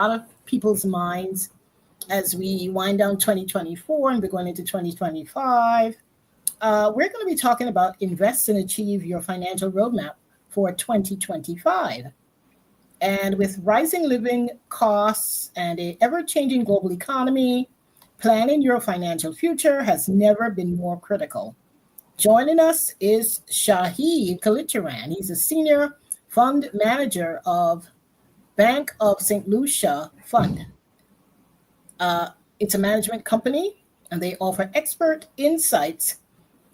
lot of people's minds as we wind down 2024 and we're going into 2025. We're going to be talking about invest and achieve your financial roadmap for 2025. And with rising living costs and an ever-changing global economy, planning your financial future has never been more critical. Joining us is Shaiiede Kallicharan. He's a senior fund manager of Bank of St. Lucia Fund. It's a management company, and they offer expert insights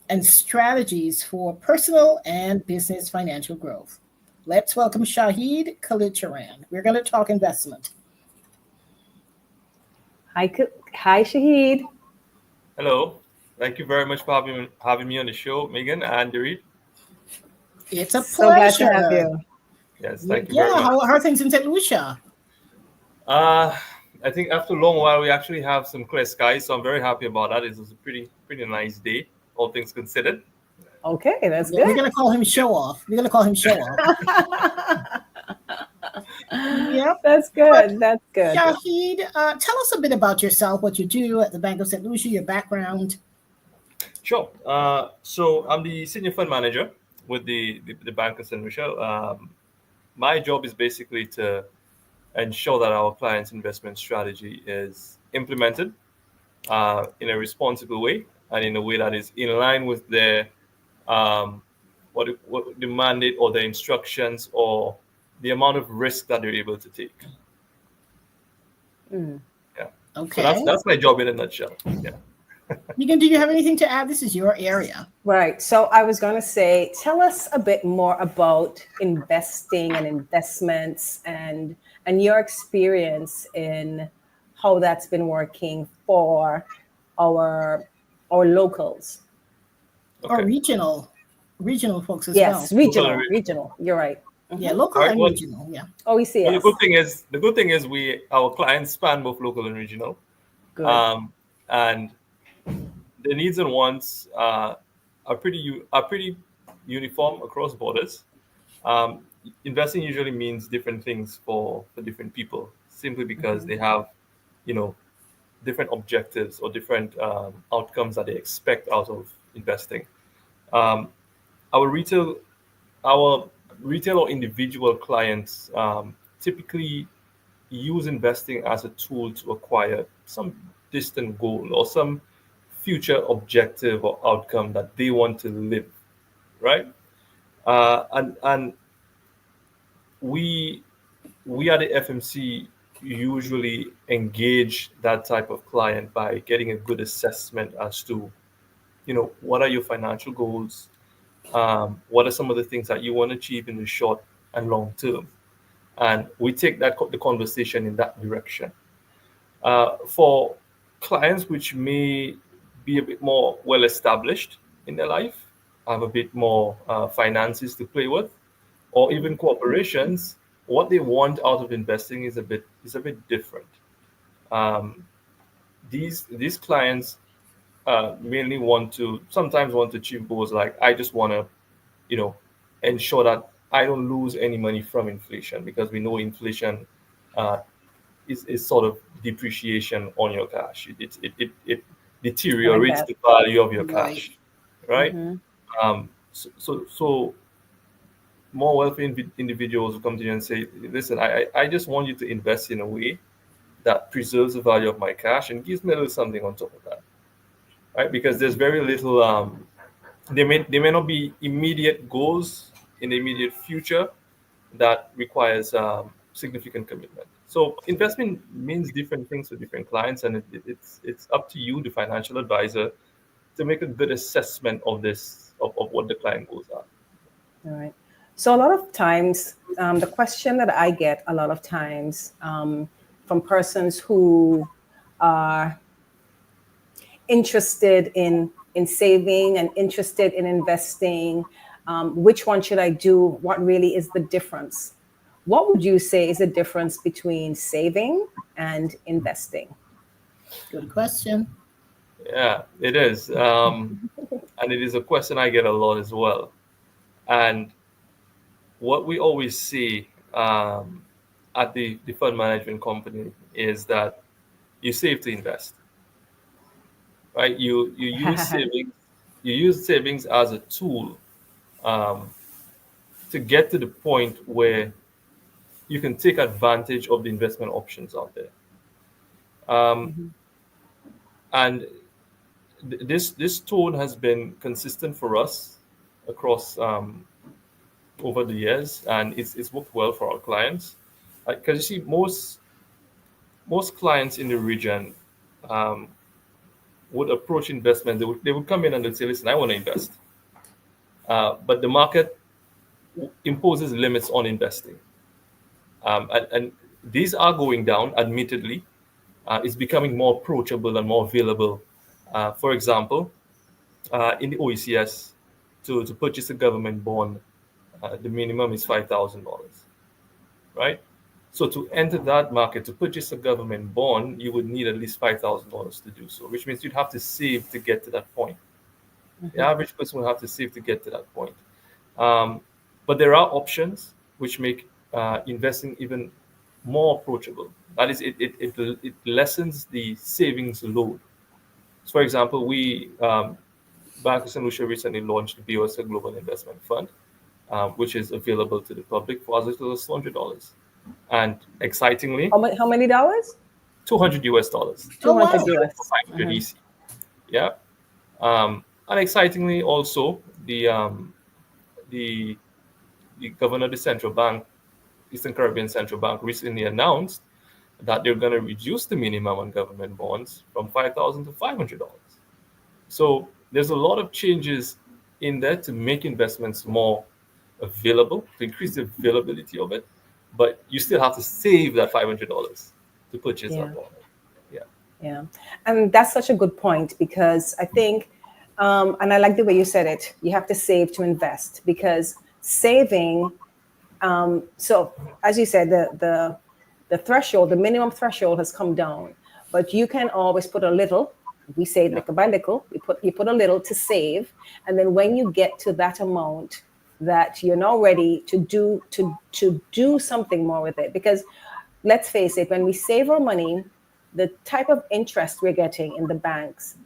and strategies for personal and business financial growth. Let's welcome Shaiiede Kallicharan. We're going to talk investment. Hi, Shaiiede. Hello. Thank you very much for having me on the show, Megan and Dorit. It's a pleasure. So glad to have you. Yes, thank you very much. How are things in St. Lucia? I think after a long while, we actually have some clear skies, so I'm very happy about that. It was a pretty nice day, all things considered. Okay, that's good. We're going to call him Show Off. Yep. That's good. That's good. Shaiiede, tell us a bit about yourself, what you do at the Bank of St. Lucia, your background. Sure. So I'm the senior fund manager with the Bank of St. Lucia. My job is basically to ensure that our clients' investment strategy is implemented in a responsible way and in a way that is in line with their what the mandate or the instructions or the amount of risk that they're able to take. Yeah. Okay. So that's my job in a nutshell. Yeah. Megan, do you have anything to add? This is your area. Right. So I was going to say, tell us a bit more about investing and investments and your experience in how that's been working for our locals. Okay. Or regional folks as well. Yes, regional. You're right. Mm-hmm. Yeah, local and regional. Yeah. Oh, we see. Well, the good thing is our clients span both local and regional. Good. And the needs and wants are pretty uniform across borders. Investing usually means different things for different people, simply because they have, different objectives or different outcomes that they expect out of investing. Our retail or individual clients typically use investing as a tool to acquire some distant goal or some future objective or outcome that they want to live, right? And we at the FMC usually engage that type of client by getting a good assessment as to, what are your financial goals? What are some of the things that you want to achieve in the short and long term? And we take the conversation in that direction. For clients which may be a bit more well established in their life, have a bit more finances to play with, or even corporations, what they want out of investing is a bit different. These clients mainly sometimes want to achieve goals like, I just want to, ensure that I don't lose any money from inflation, because we know inflation is sort of depreciation on your cash. It deteriorates the value of your cash, right? Mm-hmm. So more wealthy individuals will come to you and say, listen, I just want you to invest in a way that preserves the value of my cash and gives me a little something on top of that, right? Because there's very little, there may not be immediate goals in the immediate future that requires significant commitment. So investment means different things for different clients, and it's up to you, the financial advisor, to make a good assessment of what the client goals are. All right. So a lot of times, the question that I get a lot of times from persons who are interested in saving and interested in investing, which one should I do? What really is the difference? What would you say is the difference between saving and investing? Good question. Yeah, it is. And it is a question I get a lot as well. And what we always see at the fund management company is that you save to invest, right? You use savings as a tool um, to get to the point where you can take advantage of the investment options out there. Mhm. And this tone has been consistent for us across over the years, and it's worked well for our clients. Because you see, most clients in the region um, would approach investment. They would come in and they'd say, "Listen, I want to invest," but the market imposes limits on investing, and these are going down. Admittedly, it's becoming more approachable and more available. For example, in the OECS, to purchase a government bond, the minimum is $5,000, right? So to enter that market, to purchase a government bond, you would need at least $5,000 to do so, which means you'd have to save to get to that point. The average person will have to save to get to that point. But there are options which make investing even more approachable. That is, it lessens the savings load. So for example, Bank of St. Lucia recently launched the BOSL Global Investment Fund, which is available to the public for as little as $200. And excitingly, How many dollars? $200. Oh, wow. 200 US. 500 EC. Yeah. And excitingly, also the governor of the central bank, Eastern Caribbean Central Bank, recently announced that they're going to reduce the minimum on government bonds from $5,000 to $500. So there's a lot of changes in there to make investments more available, to increase the availability of it, but you still have to save that $500 to purchase Yeah. that bond. Yeah. Yeah. And that's such a good point because I think, and I like the way you said it, you have to save to invest because saving, so as you said, the threshold, the minimum threshold has come down, but you can always put a little. We say little by little. You put a little to save, and then when you get to that amount, that you're now ready to do something more with it. Because let's face it, when we save our money, the type of interest we're getting in the banks,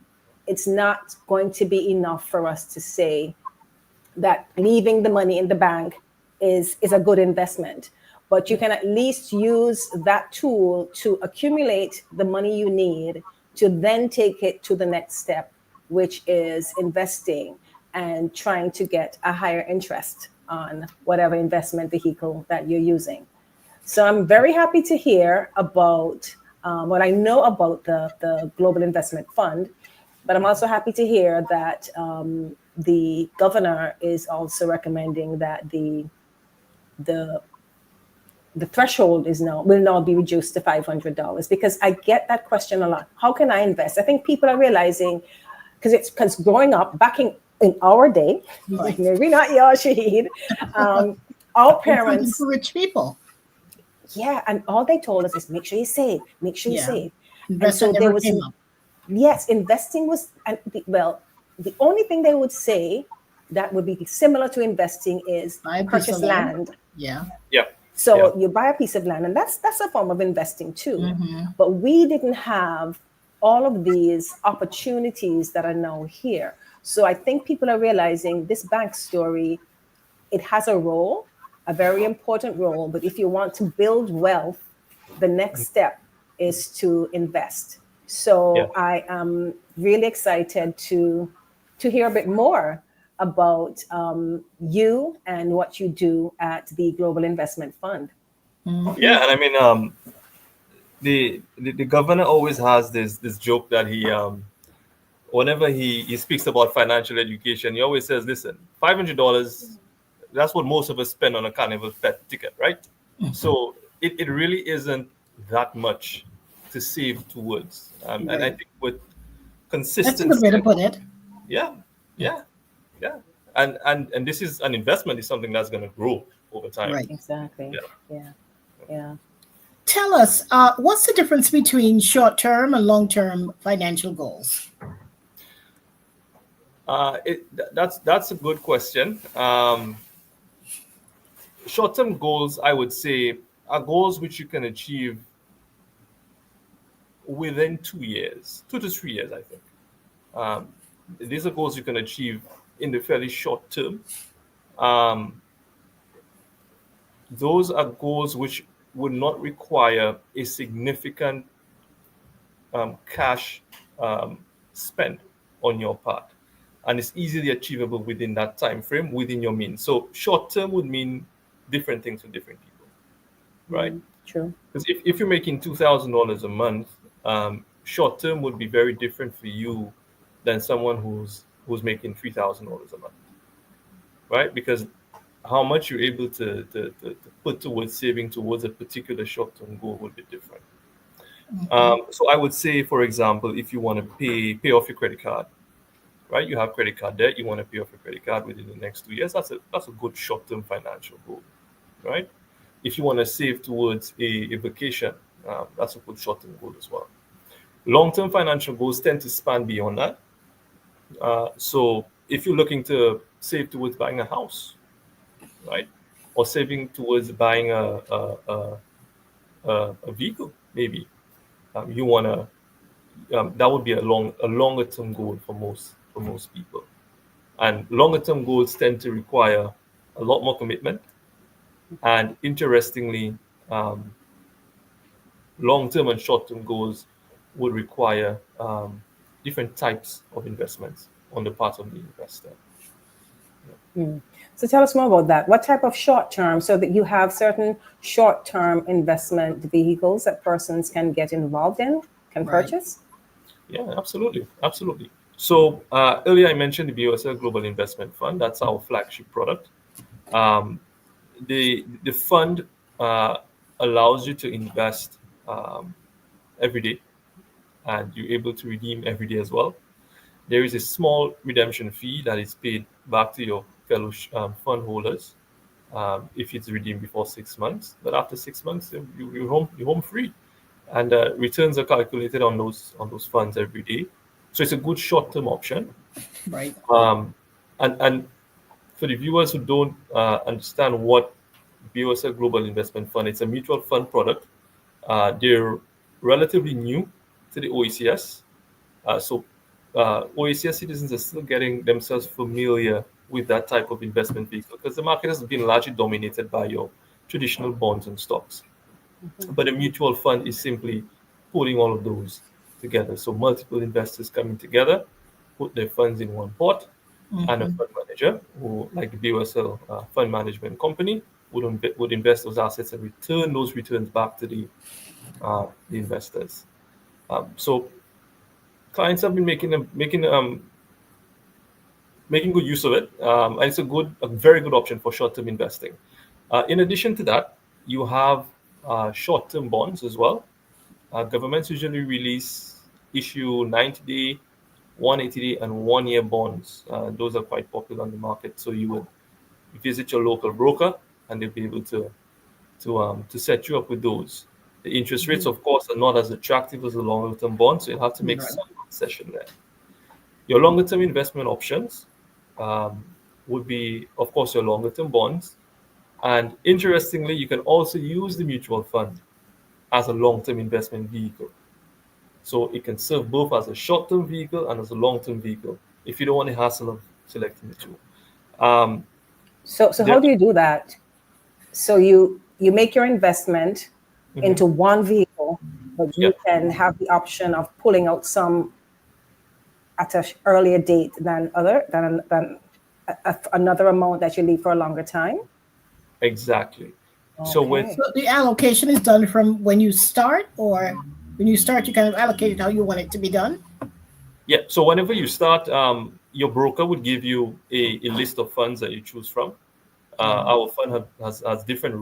it's not going to be enough for us to say that leaving the money in the bank is a good investment. But you can at least use that tool to accumulate the money you need to then take it to the next step, which is investing and trying to get a higher interest on whatever investment vehicle that you're using. So I'm very happy to hear about what I know about the Global Investment Fund, but I'm also happy to hear that the governor is also recommending that the threshold will now be reduced to $500 because I get that question a lot. How can I invest? I think people are realizing because growing up back in our day, Right. maybe not yours, Shaiiede, our parents, For rich people. yeah, and all they told us is make sure you save, make sure you Yeah. save. Investment there never was came up. yes, investing was the only thing they would say that would be similar to investing is Buy a piece purchase of land. land. Yeah. Yeah. So you buy a piece of land, and that's a form of investing too. Mm-hmm. But we didn't have all of these opportunities that are now here. So I think people are realizing this bank story, it has a role, a very important role. But if you want to build wealth, the next step is to invest. So I am really excited to hear a bit more about you and what you do at the Global Investment Fund. Yeah, and I mean, the governor always has this joke that whenever he speaks about financial education, he always says, "Listen, $500, that's what most of us spend on a carnival pet ticket, right?" So it really isn't that much to save towards, and I think with That's a consistency, good way to put it. yeah, yeah, yeah, and this is an investment, is something that's going to grow over time. Right. Exactly. Yeah. Yeah. Tell us, what's the difference between short-term and long-term financial goals? That's a good question. Short-term goals, I would say, are goals which you can achieve within 2 years, 2 to 3 years, I think. These are goals you can achieve in the fairly short term. Those are goals which would not require a significant cash spend on your part, and it's easily achievable within that time frame within your means. So short term would mean different things for different people, right? True. Because if you're making $2,000 a month, short term would be very different for you than someone who's making $3,000 a month, right? Because how much you're able to put towards saving towards a particular short term goal would be different. So I would say, for example, if you want to pay off your credit card, right? You have credit card debt, you want to pay off your credit card within the next 2 years. That's a good short term financial goal, right? If you want to save towards a vacation, that's a good short term goal as well. Long term financial goals tend to span beyond that. So if you're looking to save towards buying a house, right, or saving towards buying a vehicle, maybe you want to. That would be a longer term goal for most people, and longer term goals tend to require a lot more commitment. And interestingly, long term and short term goals would require different types of investments on the part of the investor. So tell us more about that. What type of short term, so that you have certain short term investment vehicles that persons can get involved in, can purchase? Yeah, absolutely. So earlier I mentioned the BOSL Global Investment Fund. That's our flagship product. The fund allows you to invest every day, and you're able to redeem every day as well. There is a small redemption fee that is paid back to your fellow fund holders if it's redeemed before 6 months. But after 6 months, you're home free, and returns are calculated on those funds every day. So it's a good short-term option. Right. And for the viewers who don't understand what BOSL Global Investment Fund, it's a mutual fund product. They're relatively new to the OECS. So OECS citizens are still getting themselves familiar with that type of investment vehicle because the market has been largely dominated by your traditional bonds and stocks. But a mutual fund is simply putting all of those together. So multiple investors coming together, put their funds in one pot, and a fund manager who, like the BOSL Fund Management Company, would invest those assets and return those returns back to the investors. So clients have been making good use of it, and it's a very good option for short-term investing. In addition to that, you have short-term bonds as well. Governments usually issue 90-day, 180-day, and 1-year bonds. Those are quite popular on the market. So you would visit your local broker, and they'll be able to set you up with those. The interest rates, of course, are not as attractive as the longer-term bonds, so you'll have to make some concession there. Your longer-term investment options would be, of course, your longer-term bonds. And interestingly, you can also use the mutual fund as a long-term investment vehicle. So it can serve both as a short-term vehicle and as a long-term vehicle if you don't want the hassle of selecting the two. So how do you do that? So you make your investment into one vehicle, but you can have the option of pulling out some at an earlier date than another amount that you leave for a longer time. Exactly. Okay. So the allocation is done from when you start, or when you start, you kind of allocate it how you want it to be done? Yeah. So whenever you start, your broker would give you a list of funds that you choose from. Our fund has different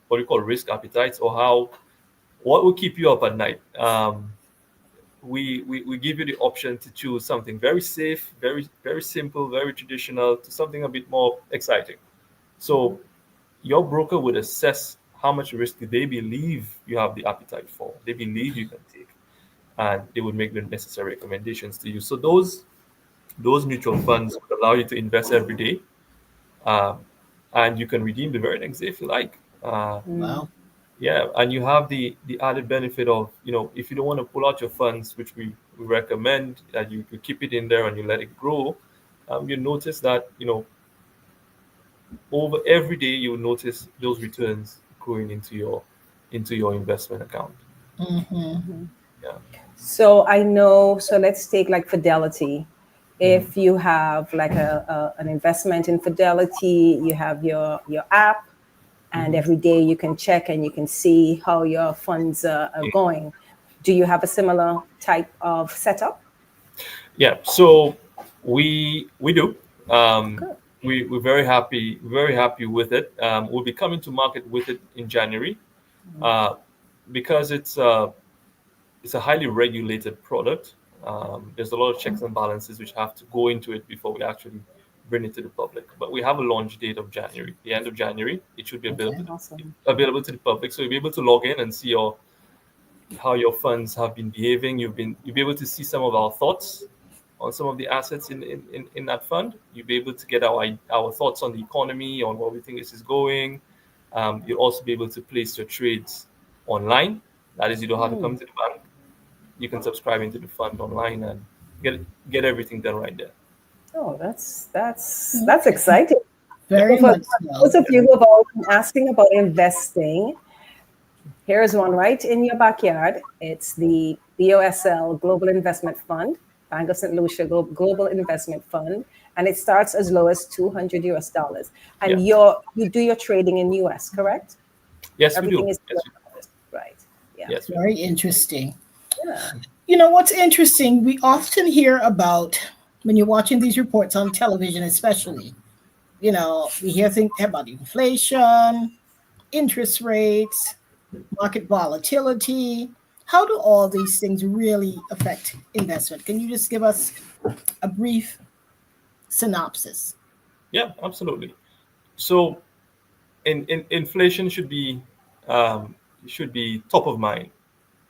what we call risk appetites, or what will keep you up at night. We give you the option to choose something very safe, very, very simple, very traditional, to something a bit more exciting. So your broker would assess how much risk they believe you have the appetite for, they believe you can take, and they would make the necessary recommendations to you. So those mutual funds would allow you to invest every day, and you can redeem the very next day if you like. Wow. Yeah, and you have the added benefit of, if you don't want to pull out your funds, which we recommend that you keep it in there and you let it grow. You notice that, over every day you will notice those returns going into your investment account. Mm-hmm. Yeah. So I know, so let's take like Fidelity. Mhm. If you have like an investment in Fidelity, you have your app, and Mhm. every day you can check and you can see how your funds are going. Do you have a similar type of setup? Yeah, so we do. Um, Good. we're very happy with it. We'll be coming to market with it in January, uh, because it's a highly regulated product. There's a lot of checks and balances which have to go into it before we actually bring it to the public. But we have a launch date of January, the end of January. It should be Okay. Awesome. available to the public, so you'll be able to log in and see how your funds have been behaving. You'll be able to see some of our thoughts on some of the assets in that fund. You'll be able to get our thoughts on the economy, on what we think this is going. You'll also be able to place your trades online. That is, you don't have to come to the bank. You can subscribe into the fund online and get everything done right there. Oh, that's Okay. exciting. So Very for much so. those of you who have always been asking about investing, here's one right in your backyard. It's the BOSL Global Investment Fund, Bank of St. Lucia Global Investment Fund, and it starts as low as $200. Yeah. And you do your trading in US, correct? Yes, we Everything do. is Yes, US, right? Yeah. yes, we do. Very interesting. Yeah. What's interesting, we often hear about when you're watching these reports on television, especially, we hear things about inflation, interest rates, market volatility. How do all these things really affect investment? Can you just give us a brief synopsis? Yeah, absolutely. So, inflation should be top of mind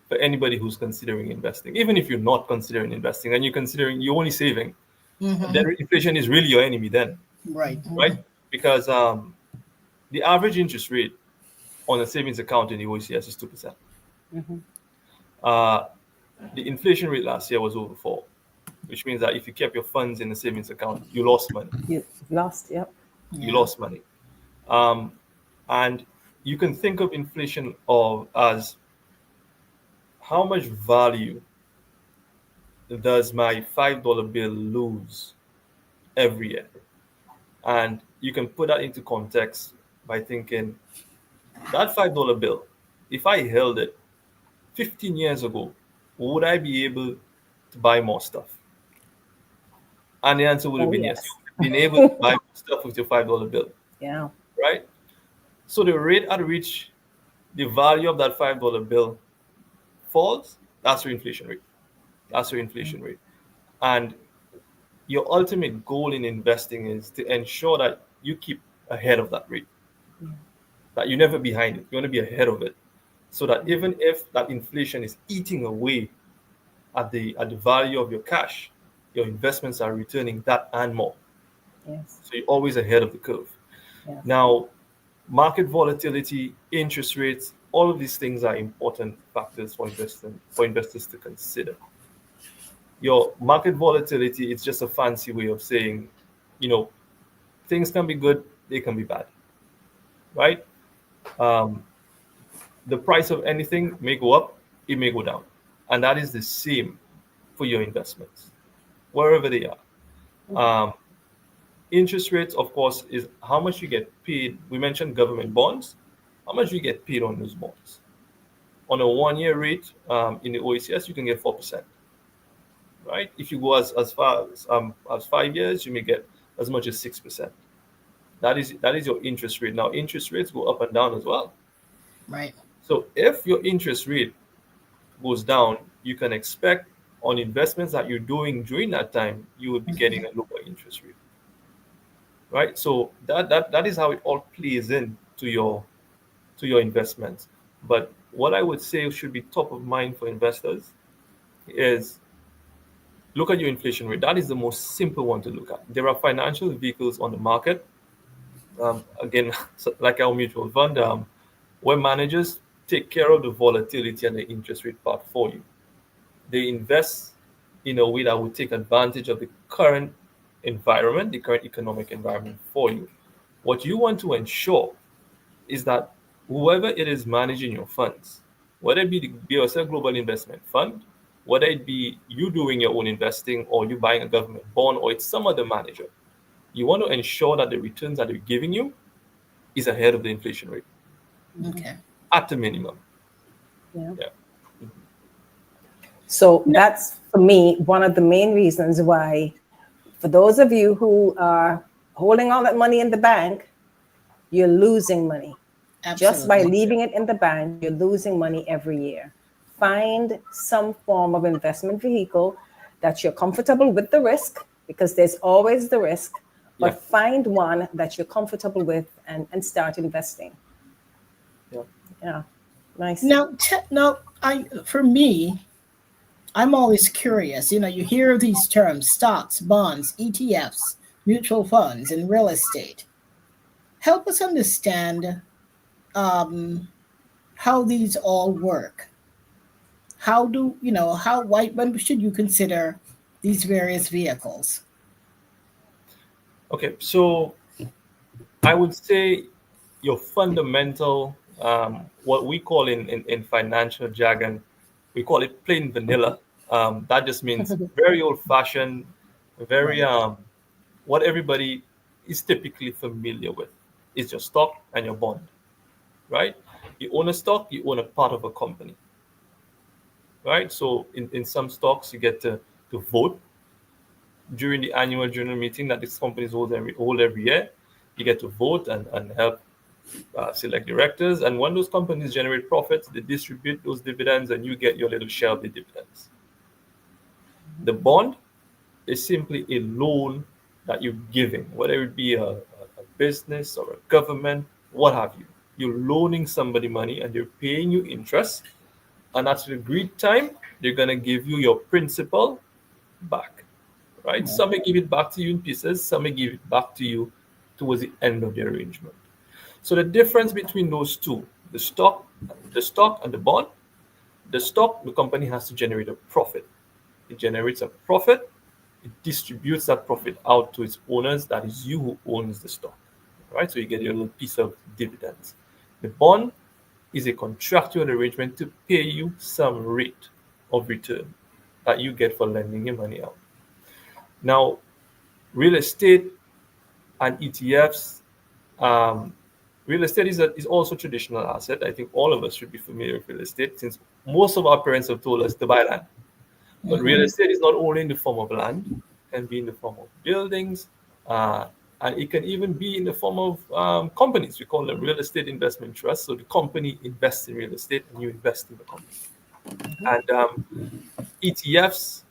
for anybody who's considering investing. Even if you're not considering investing and you're only saving, Hmm. then inflation is really your enemy then, Right. right? Because the average interest rate on a savings account in the OECS is 2%. Mhm. Uh, the inflation rate last year was over 4, which means that if you kept your funds in the savings account, you lost money. You lost, yep. You Yeah. lost money. Um, and you can think of inflation as how much value does my $5 bill lose every year? And you can put that into context by thinking that $5 bill, if I held it 15 years ago, would I be able to buy more stuff? And the answer would have Oh, been yes. You yes. would have been able to buy more stuff with your $5 bill, Yeah. right? So the rate at which the value of that $5 bill falls, that's your inflation rate. That's your inflation rate. And your ultimate goal in investing is to ensure that you keep ahead of that rate, Yeah. that you're never behind it. You want to be ahead of it. So that even if that inflation is eating away at the value of your cash, your investments are returning that and more. Yes. So you're always ahead of the curve. Yes. Now, market volatility, interest rates, all of these things are important factors for investors to consider. Your market volatility is just a fancy way of saying, you know, things can be good, they can be bad, right? Um, the price of anything may go up, it may go down, and that is the same for your investments, wherever they are. Um, interest rates, of course, is how much you get paid. We mentioned government bonds. How much you get paid on those bonds? On a 1-year rate, in the OECS, you can get 4%, right? If you go as far as 5 years, you may get as much as 6%. That is your interest rate. Now, interest rates go up and down as well. Right. So if your interest rate goes down, you can expect on investments that you're doing during that time, you will be getting a lower interest rate, right? So that is how it all plays in to your investments. But what I would say should be top of mind for investors is look at your inflation rate. That is the most simple one to look at. There are financial vehicles on the market. Again, so like our mutual fund, where managers take care of the volatility and the interest rate part for you. They invest in a way that will take advantage of the current environment, the current economic environment for you. What you want to ensure is that whoever it is managing your funds, whether it be the BOSL Global Investment Fund, whether it be you doing your own investing or you buying a government bond or it's some other manager, you want to ensure that the returns that they're giving you is ahead of the inflation rate. Okay. At the minimum. Yeah. Yeah. So that's, for me, one of the main reasons why, for those of you who are holding all that money in the bank, you're losing money. Just by Absolutely. leaving it in the bank, you're losing money every year. Find some form of investment vehicle that you're comfortable with the risk, because there's always the risk, but Yeah. find one that you're comfortable with and start investing. Yeah. Yeah, nice. Now, for me, I'm always curious. You know, you hear these terms: stocks, bonds, ETFs, mutual funds, and real estate. Help us understand how these all work. How do you know how? Why? When should you consider these various vehicles? Okay, so I would say your fundamental, what we call in financial jargon, we call it plain vanilla. That just means very old fashioned, very Right. what everybody is typically familiar with. Is your stock and your bond, right? You own a stock, you own a part of a company, right? So in some stocks, you get to vote during the annual general meeting that these companies hold every year. You get to vote and help select directors. And when those companies generate profits, they distribute those dividends and you get your little share of the dividends. The bond is simply a loan that you're giving, whether it be a business or a government, what have you. You're loaning somebody money and they're paying you interest. And at the agreed time, they're going to give you your principal back, right? Some may give it back to you in pieces, some may give it back to you towards the end of the arrangement. So the difference between those two, the stock and the bond, the stock, the company has to generate a profit. It generates a profit, it distributes that profit out to its owners, that is you who owns the stock, right? So you get your little piece of dividends. The bond is a contractual arrangement to pay you some rate of return that you get for lending your money out. Now, real estate and ETFs, real estate is also a traditional asset. I think all of us should be familiar with real estate since most of our parents have told us to buy land. But real estate is not only in the form of land, it can be in the form of buildings, and it can even be in the form of companies. We call them real estate investment trusts. So the company invests in real estate and you invest in the company. And ETFs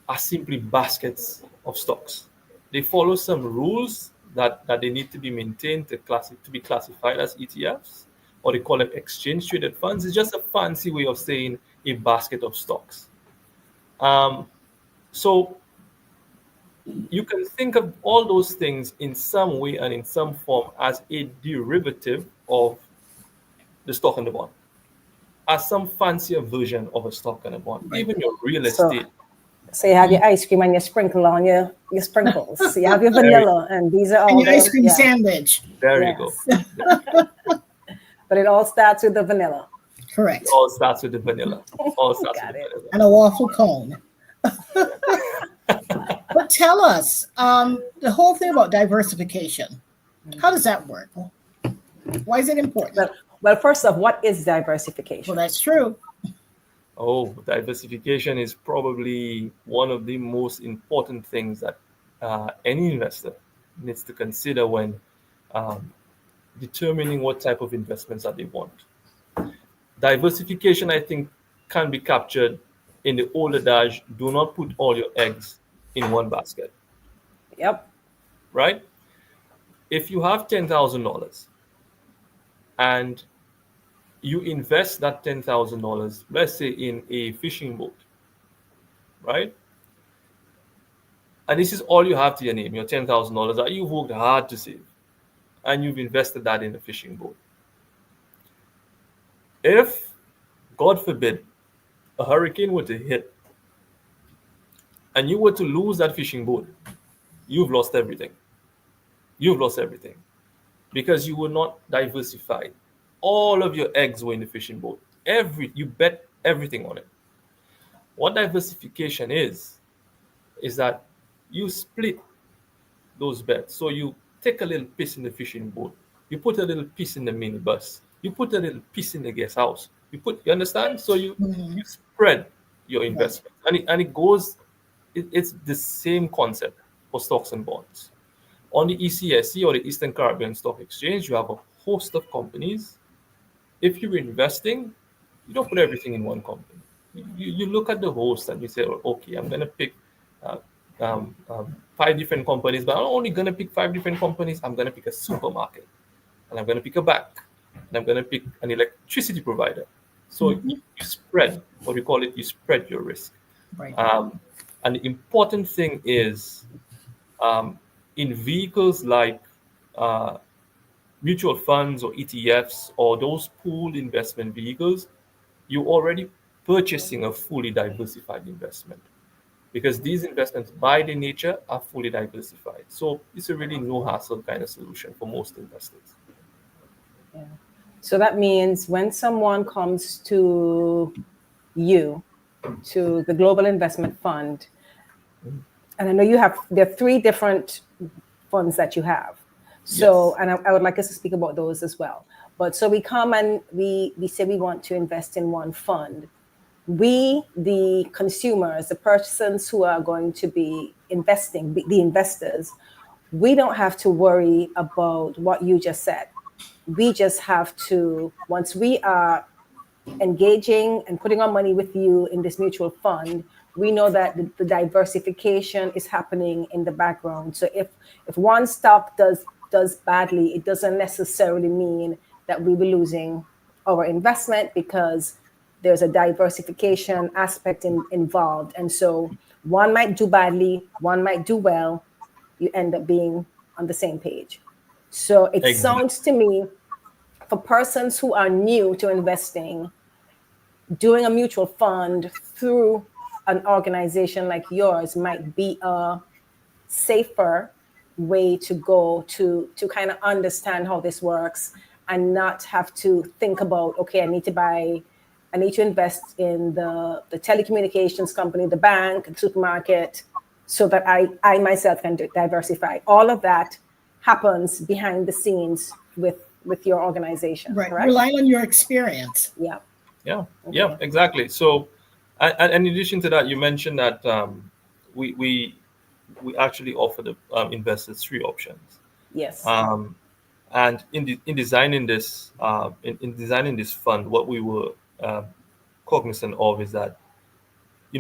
are simply baskets of stocks. They follow some rules that they need to be maintained to be classified as ETFs, or they call them exchange traded funds. It's just a fancy way of saying a basket of stocks. So you can think of all those things in some way and in some form as a derivative of the stock and the bond, as some fancier version of a stock and a bond. Right. Even your real So, estate. so you have your ice cream and your sprinkle on your sprinkles. So you have your vanilla, and these are And all your ice cream yeah. sandwich. There Yes. you go. But it all starts with the vanilla. Correct. It all starts with the vanilla. All starts Got with the it. vanilla. And a waffle cone. But tell us, the whole thing about diversification. How does that work? Why is it important? Well, first off, what is diversification? Well, that's true. Oh, diversification is probably one of the most important things that any investor needs to consider when determining what type of investments that they want. Diversification, I think, can be captured in the old adage: do not put all your eggs in one basket, Yep. right? If you have $10,000 and you invest that $10,000, let's say in a fishing boat, right? And this is all you have to your name, your $10,000 that you've worked hard to save, and you've invested that in a fishing boat. If, God forbid, a hurricane were to hit and you were to lose that fishing boat, you've lost everything. You've lost everything because you were not diversified. All of your eggs were in the fishing boat. You bet everything on it. What diversification is that you split those bets. So you take a little piece in the fishing boat, you put a little piece in the minibus, you put a little piece in the guest house. You understand? So you spread your investment, and it goes. It's the same concept for stocks and bonds. On the ECSE or the Eastern Caribbean Stock Exchange, you have a host of companies. If you're investing, you don't put everything in one company. You look at the host and you say, oh, okay, I'm going to pick uh, 5 different companies, but I'm only going to pick 5 different companies. I'm going to pick a supermarket, and I'm going to pick a bank, and I'm going to pick an electricity provider. So you spread, what we call it, you spread your risk. Right. And the important thing is in vehicles like mutual funds or ETFs or those pooled investment vehicles, you're already purchasing a fully diversified investment because these investments by their nature are fully diversified. So it's a really no hassle kind of solution for most investors. Yeah. So that means when someone comes to you, to the Global Investment Fund, and I know there are 3 different funds that you have. So, Yes. and I would like us to speak about those as well. But so we come and we say we want to invest in one fund. We, the consumers, the persons who are going to be investing, the investors, we don't have to worry about what you just said. We just have to, once we are engaging and putting our money with you in this mutual fund, we know that the diversification is happening in the background. So if one stock does badly, it doesn't necessarily mean that we will be losing our investment because there's a diversification aspect involved. And so one might do badly, one might do well, you end up being on the same page. So it Exactly. sounds to me, for persons who are new to investing, doing a mutual fund through an organization like yours might be a safer way to go to kind of understand how this works and not have to think about, okay, I need to invest in the telecommunications company, the bank, the supermarket, so that I myself can diversify. All of that happens behind the scenes with your organization, Right. correct? Relying on your experience. Yeah. Yeah, Okay. yeah, exactly. So, and in addition to that, you mentioned that we actually offer the investors 3 options. Yes. And in designing this in designing this fund, what we were cognizant of is that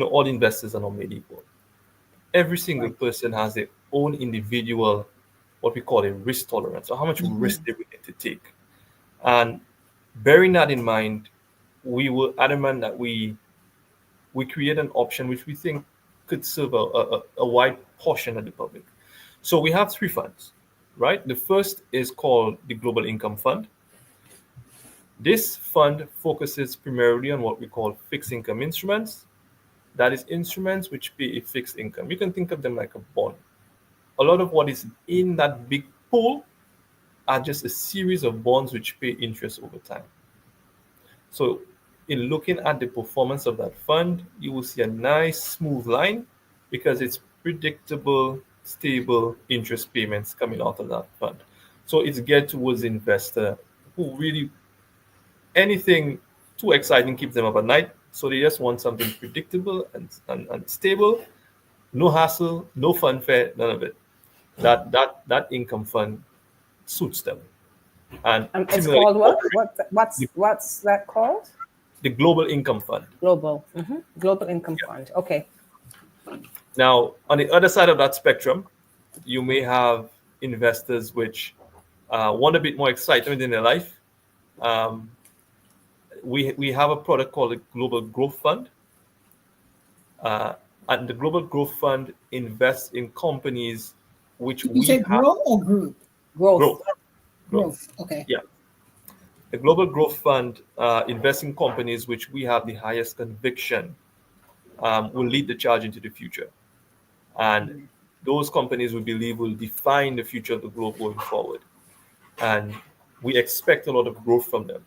all investors are not made equal. Every single Right. person has their own individual, what we call a risk tolerance, or how much risk they're willing to take. And bearing that in mind, we were adamant that we create an option which we think could serve a wide portion of the public. So we have 3 funds, right? The first is called the Global Income Fund. This fund focuses primarily on what we call fixed income instruments. That is instruments which pay a fixed income. You can think of them like a bond. A lot of what is in that big pool are just a series of bonds which pay interest over time. So in looking at the performance of that fund, you will see a nice smooth line because it's predictable, stable interest payments coming out of that fund. So it's geared towards the investor who really anything too exciting keeps them up at night. So they just want something predictable and stable, no hassle, no funfair, none of it. That income fund suits them. And It's similarly, called what? What's that called? the Global Income Fund. Global Income Fund. Okay. Now, on the other side of that spectrum, you may have investors which want a bit more excitement in their life. We have a product called the Global Growth Fund. And the Global Growth Fund invests in companies which Did you we say have grow or group? Growth. growth. Growth. Okay. Yeah. The Global Growth Fund invests in companies which we have the highest conviction will lead the charge into the future. And those companies we believe will define the future of the globe going forward. And we expect a lot of growth from them.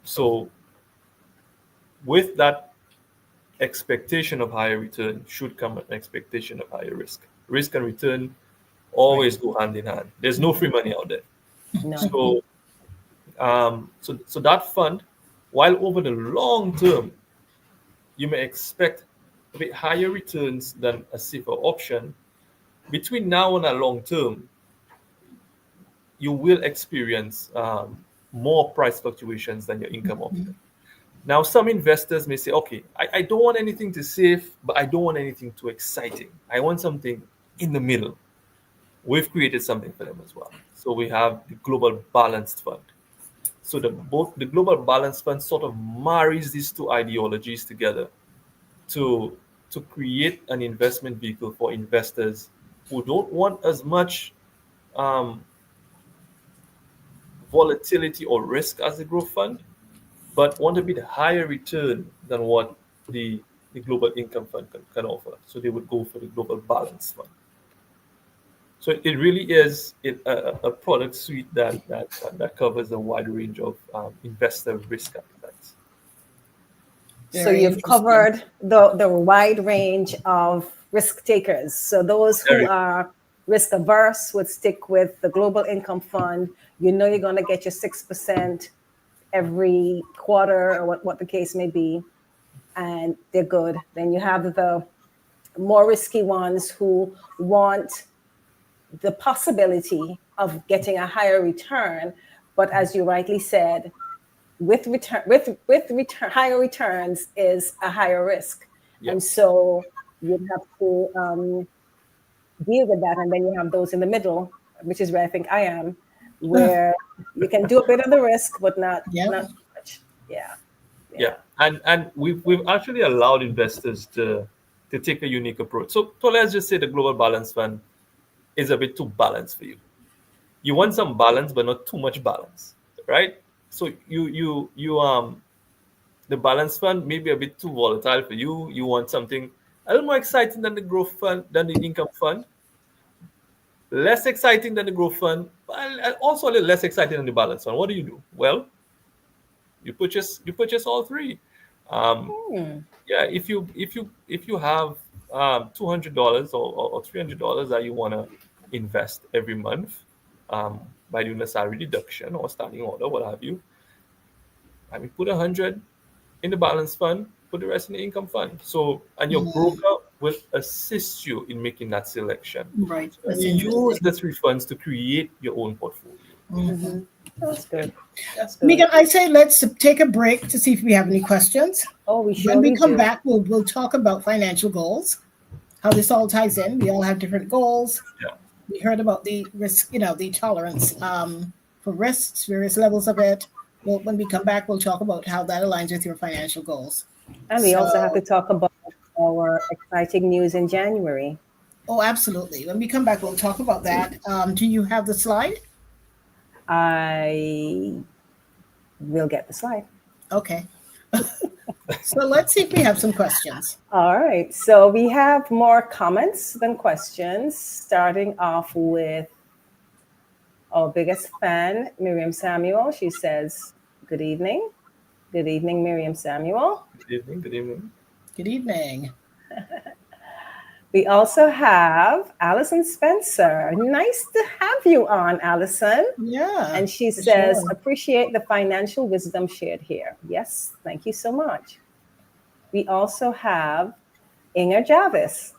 So with that expectation of higher return should come an expectation of higher risk. Risk and return always go hand in hand. There's no free money out there. No. So that fund, while over the long term, you may expect a bit higher returns than a safer option, between now and a long term, you will experience more price fluctuations than your income option. Now, some investors may say, okay, I don't want anything to safe, but I don't want anything too exciting. I want something in the middle. We've created something for them as well. So we have the Global Balanced Fund. So the Global Balanced Fund sort of marries these two ideologies together to create an investment vehicle for investors who don't want as much volatility or risk as the growth fund, but want a bit higher return than what the Global Income Fund can offer. So they would go for the Global Balance Fund. So it really is a product suite that covers a wide range of investor risk appetites. So you've covered the wide range of risk takers. So those who are risk averse would stick with the Global Income Fund. You know you're going to get your 6% every quarter, or what the case may be, and they're good. Then you have the more risky ones who want the possibility of getting a higher return, but as you rightly said, with higher returns is a higher risk. Yep. And so you have to deal with that. And then you have those in the middle, which is where I think I am, where you can do a bit of the risk, but not too much. Yeah. And we've actually allowed investors to take a unique approach. So let's just say the Global Balance Fund is a bit too balanced for you. You want some balance, but not too much balance, right? So the balance fund may be a bit too volatile for you. You want something a little more exciting than the growth fund, than the income fund, less exciting than the growth fund, but also a little less exciting than the balance fund. What do? Well, you purchase all three. Yeah, if you have $200 or $300 that you want to invest every month by doing a salary deduction or standing order, what have you, I mean, put 100 in the balance fund, put the rest in the income fund. So, and your broker will assist you in making that selection. Right. So you use the three funds to create your own portfolio. Mm-hmm. That's good. Megan, I say let's take a break to see if we have any questions. Oh, we should. When we come back, we'll talk about financial goals, how this all ties in. We all have different goals. Yeah. We heard about the risk, the tolerance for risks, various levels of it. Well, when we come back, we'll talk about how that aligns with your financial goals. And we also have to talk about our exciting news in January. Oh, absolutely. When we come back, we'll talk about that. Do you have the slide? I will get the slide. Okay. So let's see if we have some questions. All right. So we have more comments than questions, starting off with our biggest fan, Miriam Samuel. She says, good evening. Good evening, Miriam Samuel. Good evening. Good evening. Good evening. We also have Allison Spencer. Nice to have you on, Allison. Yeah. And she says, appreciate the financial wisdom shared here. Yes, thank you so much. We also have Inga Jarvis.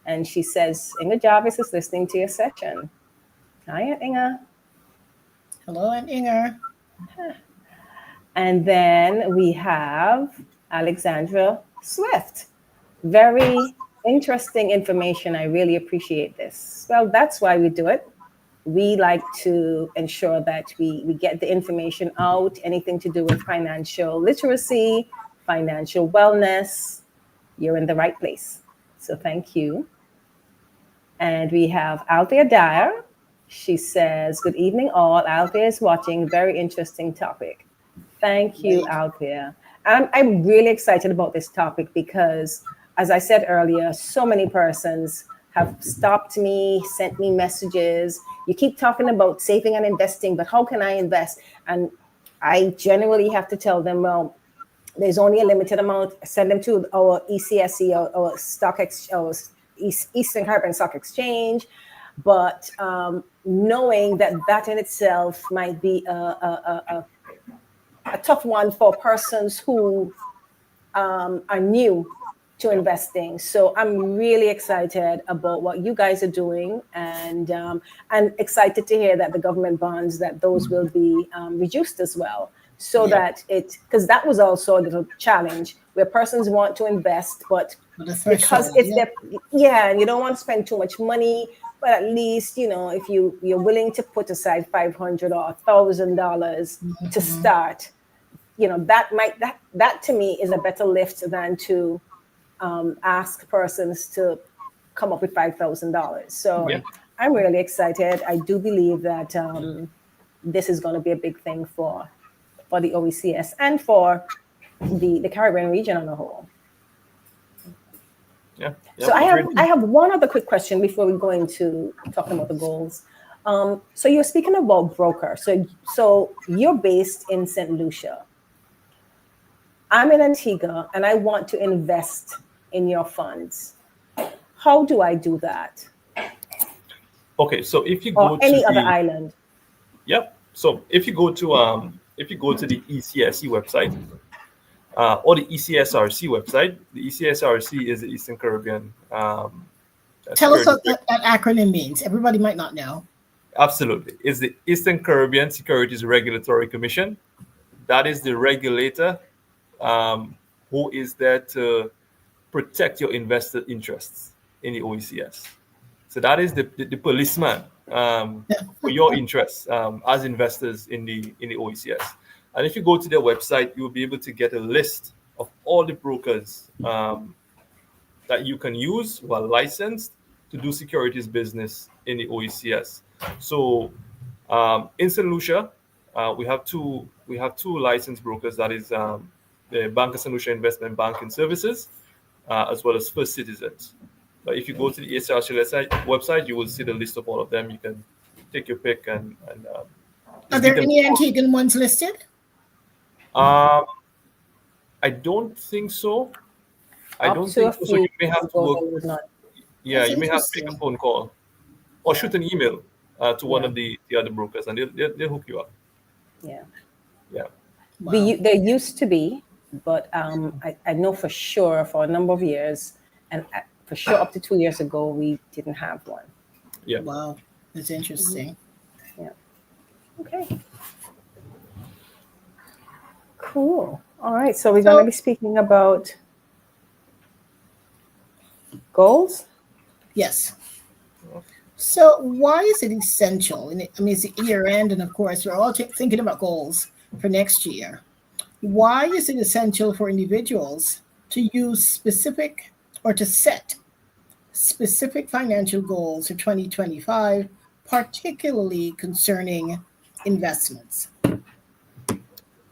And she says, Inga Jarvis is listening to your session. Hi, Inga. Hello, I'm Inga. And then we have Alexandra Swift. Very interesting information. I really appreciate this. Well, that's why we do it. We like to ensure that we get the information out, anything to do with financial literacy, financial wellness. You're in the right place. So thank you. And we have Althea Dyer. She says, "Good evening, all. Althea is watching. Very interesting topic." Thank you, Right. Althea. I'm really excited about this topic because, as I said earlier, so many persons have stopped me, sent me messages. You keep talking about saving and investing, but how can I invest? And I generally have to tell them, well, there's only a limited amount. Send them to our ECSE, our Eastern Caribbean Stock Exchange. But knowing that that in itself might be a tough one for persons who are new to investing. So I'm really excited about what you guys are doing, and excited to hear that the government bonds, that those will be reduced as well, so Yeah. that because that was also a little challenge where persons want to invest, but The because threshold. it's Yeah. their, and you don't want to spend too much money, but at least if you're willing to put aside $500 or $1,000 to Mhm. start, that to me is a better lift than to ask persons to come up with $5,000. So Yeah. I'm really excited. I do believe that this is going to be a big thing for the OECS and for the Caribbean region on a whole. Yeah. So Yeah. I have Great. I have one other quick question before we go into talking about the goals. So you're speaking about broker. So you're based in St. Lucia. I'm in Antigua and I want to invest in your funds. How do I do that? Okay. So if you Or go to any other the island? Yep. So if you go to the ECSE website, or the ECSRC website, the ECSRC is the Eastern Caribbean Tell us Securities. what that acronym means. Everybody might not know. Absolutely, is the Eastern Caribbean Securities Regulatory Commission. That is the regulator um, who is there to protect your investor interests in the OECS. So that is the policeman for your interests as investors in the OECS. And if you go to their website, you will be able to get a list of all the brokers that you can use who are licensed to do securities business in the OECS. So in St. Lucia, we have two licensed brokers. That is the Bank of St. Lucia Investment Banking Services, as well as First Citizens. But if you go to the ACRC website, you will see the list of all of them. You can take your pick and Are just give there them a any call. Antiguan ones listed? Um, I don't think so. I Up don't to a think so. So few you may years have to ago, work. there was not. Yeah, That's you may have to make a interesting. phone call or Yeah. shoot an email to one Yeah, of the other brokers, and they'll hook you up. yeah. Yeah. Wow. There used to be, but I know for sure for a number of years, and for sure up to 2 years ago, we didn't have one. Yeah. Wow. That's interesting. Yeah. Okay. Cool. All right. So we're going to So be speaking about goals. yes. So why is it essential? And I mean, it's the year end, and of course, we're all thinking about goals for next year. Why is it essential for individuals to use specific or to set specific financial goals for 2025, particularly concerning investments?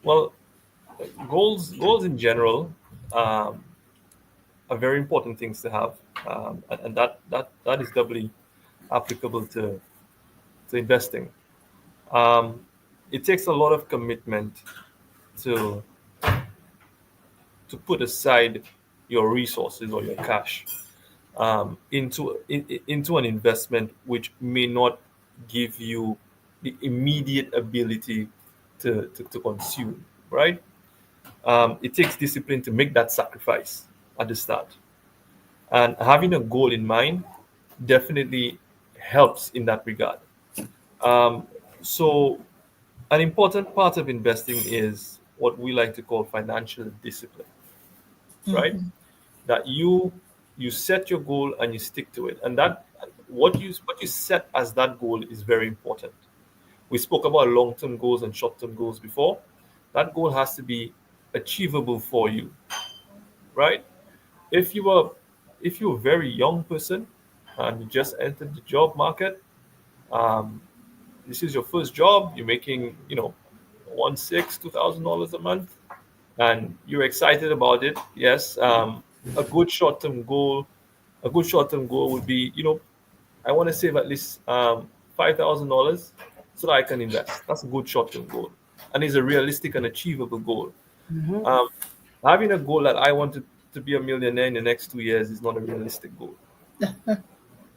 Well, goals in general um, are very important things to have, and that is doubly applicable to investing. Um, it takes a lot of commitment to put aside your resources or your cash into an investment which may not give you the immediate ability to consume, right? It takes discipline to make that sacrifice at the start. And having a goal in mind definitely helps in that regard. Um, so, an important part of investing is what we like to call financial discipline, right? Mhm. That you set your goal and you stick to it, and that what you set as that goal is very important. We spoke about long-term goals and short-term goals before. That goal has to be achievable for you, right? If you were if you're a very young person and you just entered the job market, Um, this is your first job. You're making, $2,000 a month, and you're excited about it. Yes. A good short-term goal, would be, I want to save at least $5,000 so that I can invest. That's a good short-term goal, and it's a realistic and achievable goal. Mhm. Um, Having a goal that I want to be a millionaire in the next 2 years is not a realistic goal,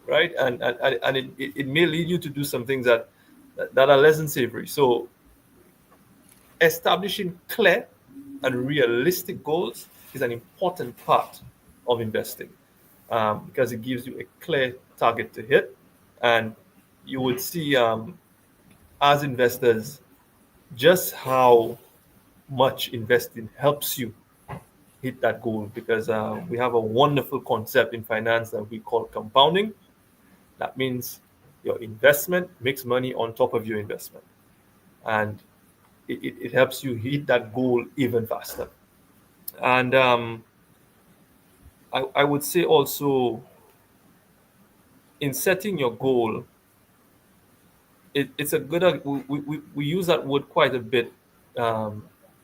right? And it may lead you to do some things that are less than savory. So establishing clear and realistic goals is an important part of investing, because it gives you a clear target to hit. And you would see, as investors, just how much investing helps you hit that goal, because we have a wonderful concept in finance that we call compounding. That means your investment makes money on top of your investment, and it helps you hit that goal even faster. And I would say also, in setting your goal, it's a good, we use that word quite a bit,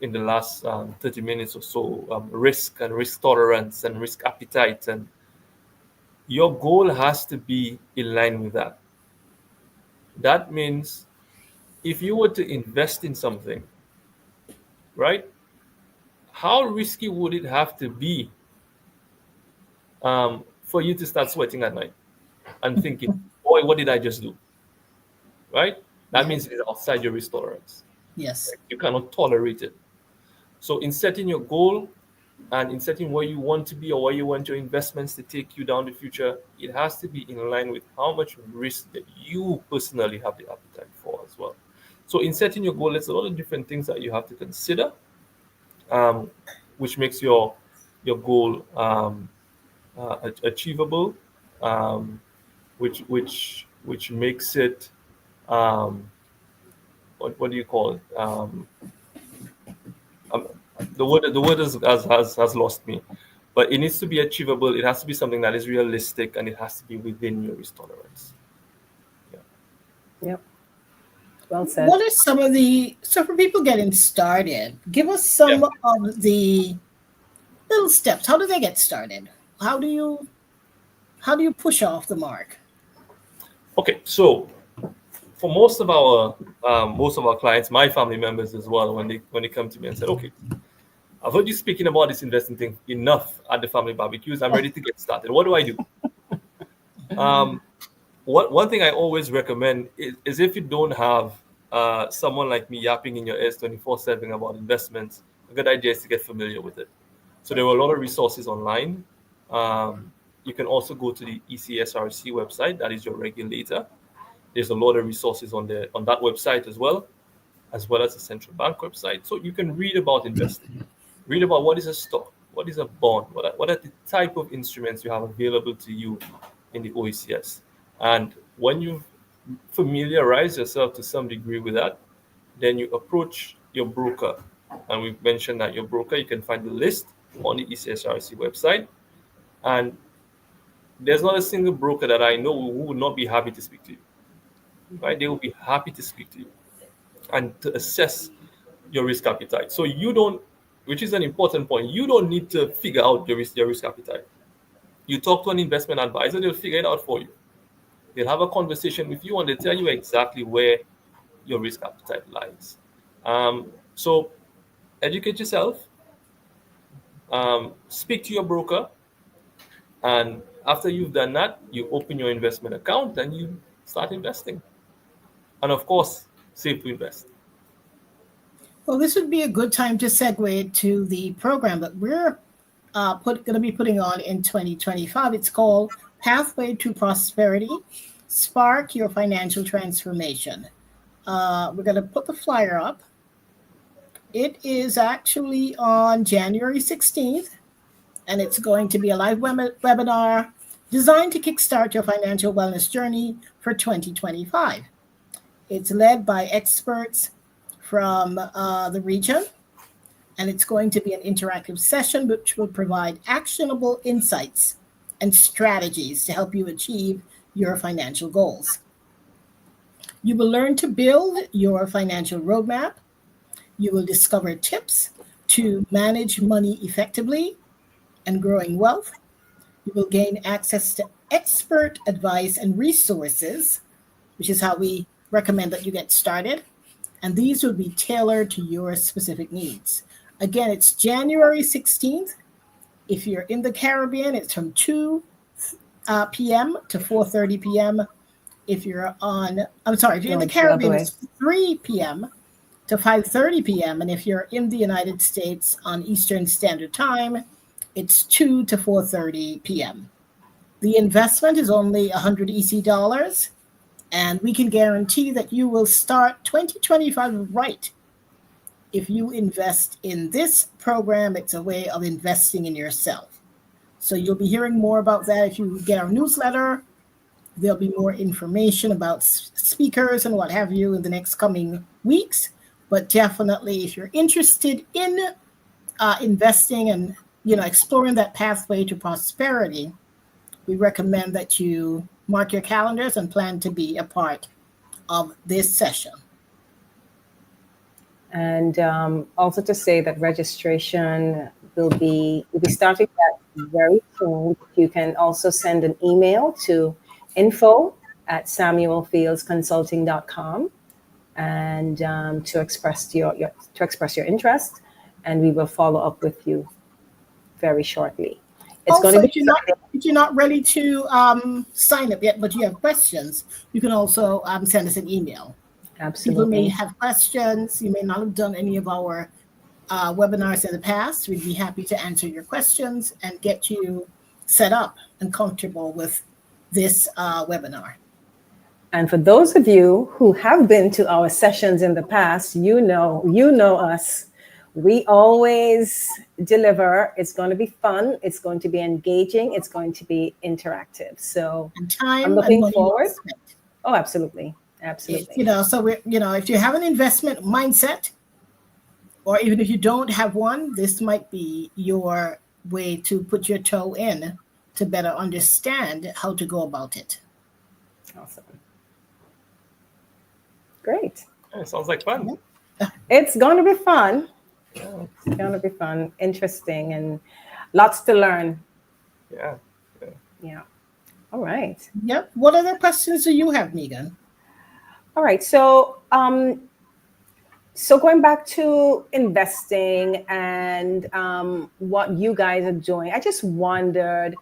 in the last 30 minutes or so, risk and risk tolerance and risk appetite. And your goal has to be in line with that. That means if you were to invest in something, right, how risky would it have to be, for you to start sweating at night and thinking, boy, what did I just do? Right? That Yeah. means it's outside your risk tolerance. Yes. You cannot tolerate it. So, in setting your goal and in setting where you want to be or where you want your investments to take you down the future, it has to be in line with how much risk that you personally have the appetite for as well. So, in setting your goal, there's a lot of different things that you have to consider, um, which makes your goal, achievable, um, which makes it, um, what do you call it? Um, the word has lost me, but it needs to be achievable. It has to be something that is realistic, and it has to be within your risk tolerance. Yeah. Yep. Well said. What are some of the, so for people getting started, give us some Yeah. of the little steps. How do they get started? How do you how do you push off the mark? Okay. So for most of our clients, my family members as well, when they come to me and said, okay, I've heard you speaking about this investing thing enough at the family barbecues. I'm ready to get started. What do I do? Um, one thing I always recommend is if you don't have someone like me yapping in your ears 24/7 about investments, a good idea is to get familiar with it. So there are a lot of resources online. You can also go to the ECSRC website, that is your regulator. There's a lot of resources on that website as well as the central bank website. So you can read about investing, read about what is a stock, what is a bond, what are the type of instruments you have available to you in the OECS. And when you familiarize yourself to some degree with that, then you approach your broker. And we've mentioned that your broker, you can find the list on the ECSRC website. And there's not a single broker that I know who would not be happy to speak to you. Right? They will be happy to speak to you and to assess your risk appetite. So you don't, which is an important point, you don't need to figure out your risk appetite. You talk to an investment advisor, they'll figure it out for you. They'll have a conversation with you and they'll tell you exactly where your risk appetite lies. So educate yourself, speak to your broker, and after you've done that, you open your investment account and you start investing. And of course, save to invest. Well, this would be a good time to segue to the program that we're going to be putting on in 2025. It's called Pathway to Prosperity: Spark Your Financial Transformation. We're going to put the flyer up. It is actually on January 16th, and it's going to be a live webinar designed to kickstart your financial wellness journey for 2025. It's led by experts from the region, and it's going to be an interactive session which will provide actionable insights and strategies to help you achieve your financial goals. You will learn to build your financial roadmap. You will discover tips to manage money effectively and growing wealth. You will gain access to expert advice and resources, which is how we recommend that you get started. And these will be tailored to your specific needs. Again, it's January 16th. If you're in the Caribbean, it's from 2 p.m. to 4:30 p.m. If you're in the Caribbean, it's 3 p.m. to 5:30 p.m. And if you're in the United States on Eastern Standard Time, it's 2 to 4:30 p.m. The investment is only 100 EC dollars, and we can guarantee that you will start 2025 right. If you invest in this program, it's a way of investing in yourself. So you'll be hearing more about that if you get our newsletter. There'll be more information about speakers and what have you in the next coming weeks. But definitely, if you're interested in investing and exploring that pathway to prosperity, we recommend that you mark your calendars and plan to be a part of this session. And also to say that registration will be starting that very soon. You can also send an email to info@samuelfieldsconsulting.com and to express your interest, and we will follow up with you very shortly. It's also, going to be if you're not ready to sign up yet, but you have questions, you can also send us an email. Absolutely. People may have questions. You may not have done any of our webinars in the past. We'd be happy to answer your questions and get you set up and comfortable with this webinar. And for those of you who have been to our sessions in the past, you know us. We always deliver. It's going to be fun. It's going to be engaging. It's going to be interactive. So I'm looking forward. Oh, absolutely. Absolutely. So if you have an investment mindset, or even if you don't have one, this might be your way to put your toe in to better understand how to go about it. Awesome. Great. It sounds like fun. It's going to be fun. It's going to be fun, interesting, and lots to learn. Yeah. All right. Yep. What other questions do you have, Megan? All right. So going back to investing and what you guys are doing, I just wondered,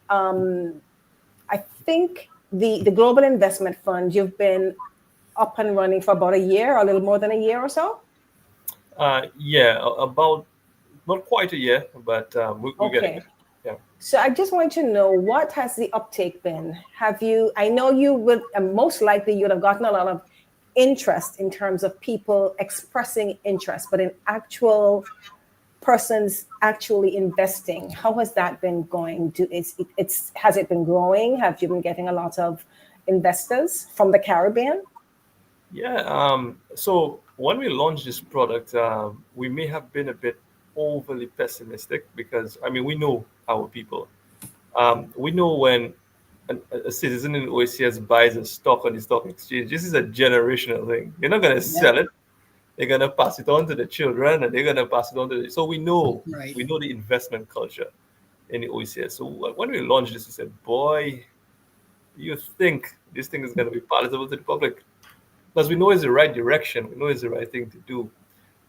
I think the Global Investment Fund, you've been up and running for about a year, a little more than a year or so? About not quite a year, but we're getting it. Yeah. So I just wanted to know, what has the uptake been? I know you would, most likely you would have gotten a lot of interest in terms of people expressing interest, but in actual persons actually investing, how has that been going? Has it been growing? Have you been getting a lot of investors from the Caribbean? Yeah. So when we launched this product, we may have been a bit overly pessimistic because, we know our people. We know when a citizen in OACS buys a stock on the stock exchange, this is a generational thing. You're not going to sell it. They're going to pass it on to the children, and they're going to pass it on to so we know the investment culture in the OACS. So when we launched this, we said, boy, you think this thing is going to be palatable to the public? Because we know it's the right direction. We know it's the right thing to do.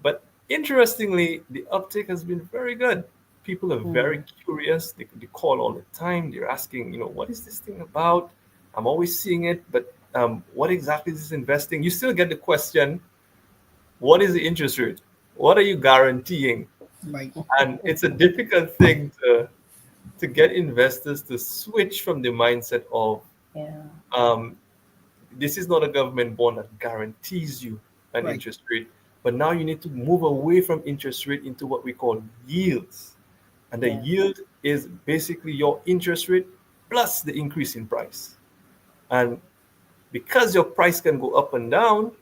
But interestingly, the uptake has been very good. People are very curious. They call all the time. They're asking, what is this thing about? I'm always seeing it, but what exactly is this investing? You still get the question, what is the interest rate? What are you guaranteeing? Right. And it's a difficult thing to get investors to switch from the mindset of, this is not a government bond that guarantees you an interest rate. But now you need to move away from interest rate into what we call yields. And the yield is basically your interest rate plus the increase in price. And because your price can go up and down,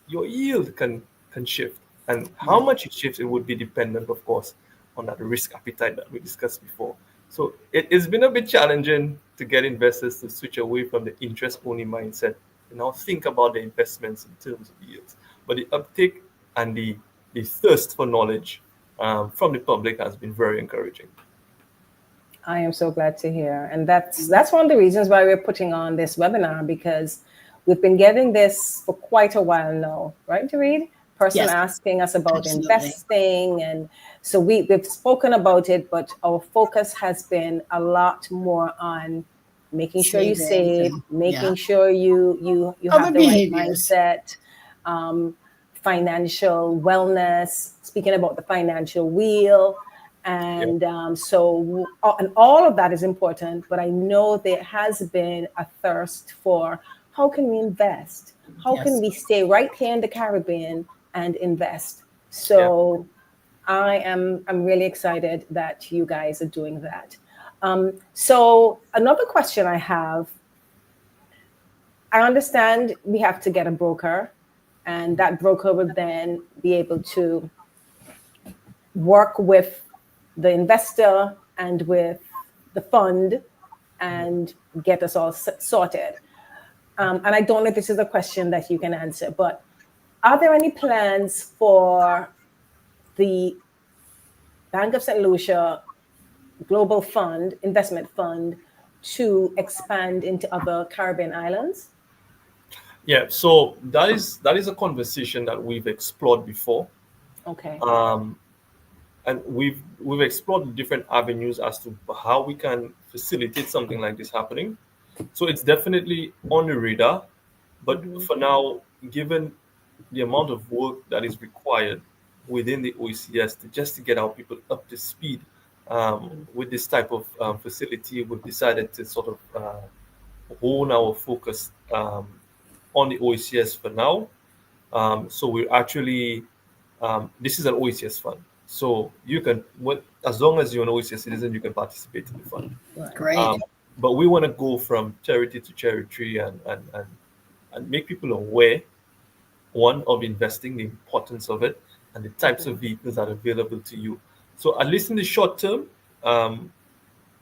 your yield can shift. And how much it shifts, it would be dependent, of course, on that risk appetite that we discussed before. So it's been a bit challenging to get investors to switch away from the interest-only mindset now think about the investments in terms of yields. But the uptake and the thirst for knowledge from the public has been very encouraging. I am so glad to hear. And that's one of the reasons why we're putting on this webinar, because we've been getting this for quite a while now, right, Shaiiede? Person Yes, asking us about absolutely. investing. And so we've spoken about it, but our focus has been a lot more on making sure you Savings save, and- making yeah. sure you Other have the right behaviors. mindset, financial wellness, speaking about the financial wheel. And and all of that is important, but I know there has been a thirst for how can we invest? How Yes. can we stay right here in the Caribbean and invest? So I'm really excited that you guys are doing that. So another question I have, I understand we have to get a broker, and that broker will then be able to work with the investor and with the fund and get us all sorted. And I don't know if this is a question that you can answer, but are there any plans for the Bank of St. Lucia Global Fund, Investment Fund, to expand into other Caribbean islands? Yeah, so that is a conversation that we've explored before. Okay. And we've explored different avenues as to how we can facilitate something like this happening. So it's definitely on the radar, but for now, given the amount of work that is required within the OECS to get our people up to speed with this type of facility, we've decided to sort of hone our focus on the OECS for now. So we're actually this is an OECS fund. So you can, as long as you're an OECS citizen, you can participate in the fund. Great. But we want to go from charity to charity and make people aware, one, of investing, the importance of it, and the types of vehicles that are available to you. So at least in the short term,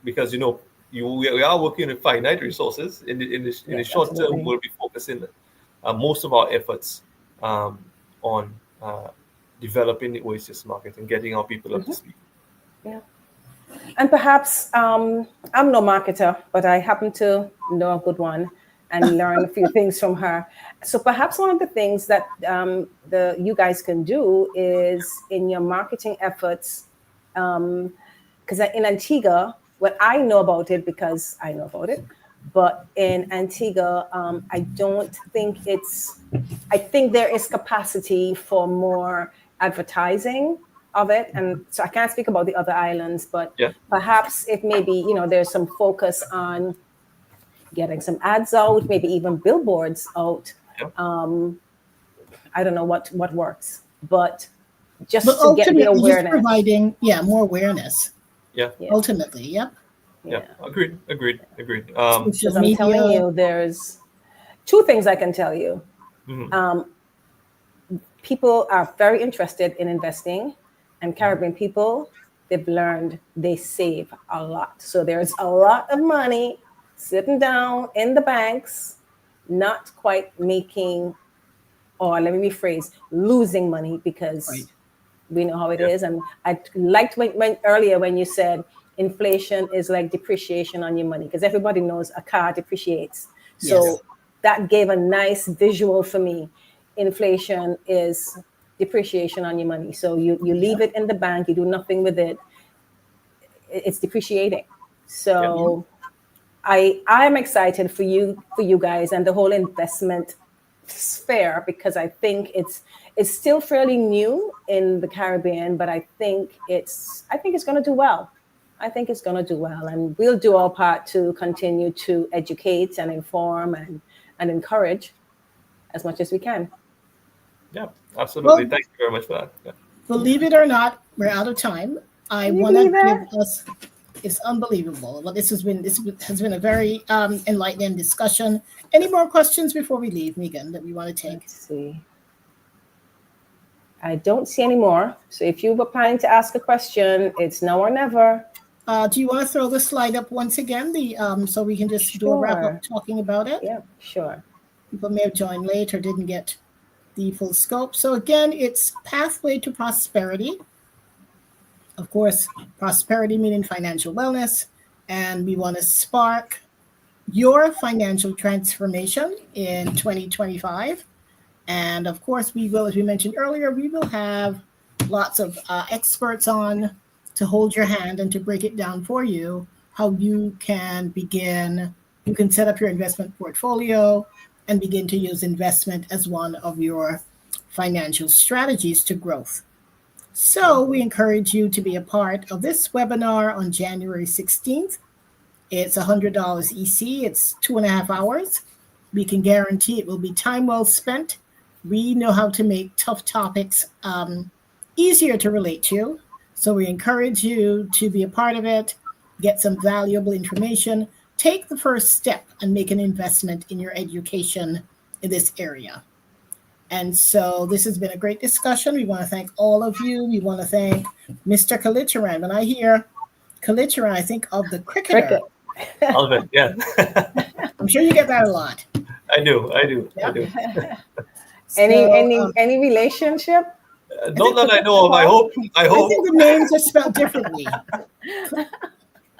because we are working with finite resources. In the short term, we'll be focusing most of our efforts on developing the OECS market and getting our people up to speed. Yeah. And perhaps I'm no marketer, but I happen to know a good one and learn a few things from her. So perhaps one of the things that you guys can do is in your marketing efforts, because in Antigua, what I know about it, because I know about it, but in Antigua, I don't think I think there is capacity for more advertising of it. And so I can't speak about the other islands, but perhaps if maybe, there's some focus on getting some ads out, maybe even billboards out. I don't know what works, but just to get the awareness. Just providing, more awareness. Yeah. Ultimately, yep. Yeah. Agreed. Because I'm telling you, there's two things I can tell you. People are very interested in investing, and Caribbean people, they've learned they save a lot. So there's a lot of money sitting down in the banks, not quite making, or let me rephrase, losing money, because we know how it is. And I liked when earlier when you said inflation is like depreciation on your money, because everybody knows a car depreciates. So that gave a nice visual for me. Inflation is depreciation on your money. So you leave it in the bank, you do nothing with it, it's depreciating. So I'm excited for you guys and the whole investment sphere, because I think it's still fairly new in the Caribbean, but I think it's going to do well. I think it's going to do well, and we'll do our part to continue to educate and inform and encourage as much as we can. Yeah, absolutely. Thank you very much for that. Yeah. Believe it or not, we're out of time. I want to give us. It's unbelievable. Well, this has been a very enlightening discussion. Any more questions before we leave, Megan, that we want to take? Let's see. I don't see any more. So if you were planning to ask a question, it's now or never. Do you want to throw the slide up once again, so we can just do a wrap up talking about it? Yeah, sure. People may have joined late or didn't get the full scope. So again, it's Pathway to Prosperity. Of course, prosperity meaning financial wellness, and we want to spark your financial transformation in 2025. And of course, we will, as we mentioned earlier, we will have lots of experts on to hold your hand and to break it down for you, how you can begin, you can set up your investment portfolio and begin to use investment as one of your financial strategies to growth. So we encourage you to be a part of this webinar on January 16th. It's $100 EC. It's 2.5 hours. We can guarantee it will be time well spent. We know how to make tough topics easier to relate to. So we encourage you to be a part of it, get some valuable information, take the first step and make an investment in your education in this area. And so this has been a great discussion. We want to thank all of you. We want to thank Mr. Kallicharan. When I hear Kallicharan, I think of the cricketer. Alvin, yeah. I'm sure you get that a lot. I do. Yeah. I do. Any relationship? Not that I know of. I hope. I think the names are spelled differently.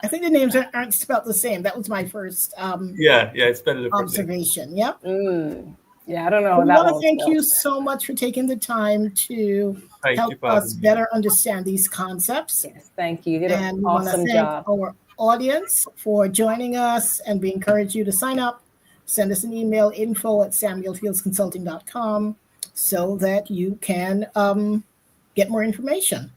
I think the names aren't spelled the same. That was my first it's spelled differently. Observation. Yep. Yeah, I don't know. We want to thank you so much for taking the time to help us better understand these concepts. Yes, thank you. You did an awesome job. Our audience for joining us, and we encourage you to sign up. Send us an email, info@samuelfieldsconsulting.com, so that you can get more information.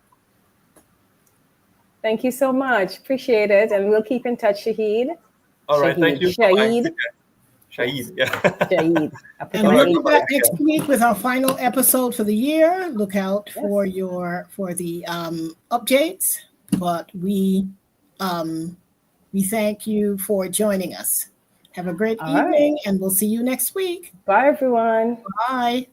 Thank you so much. Appreciate it. And we'll keep in touch, Shaiiede. All right. Thank you. Shaiiede. Shaiiede, yeah. Shaiiede. And we'll be back next week with our final episode for the year. Look out for the updates. But we thank you for joining us. Have a great evening, and we'll see you next week. Bye, everyone. Bye.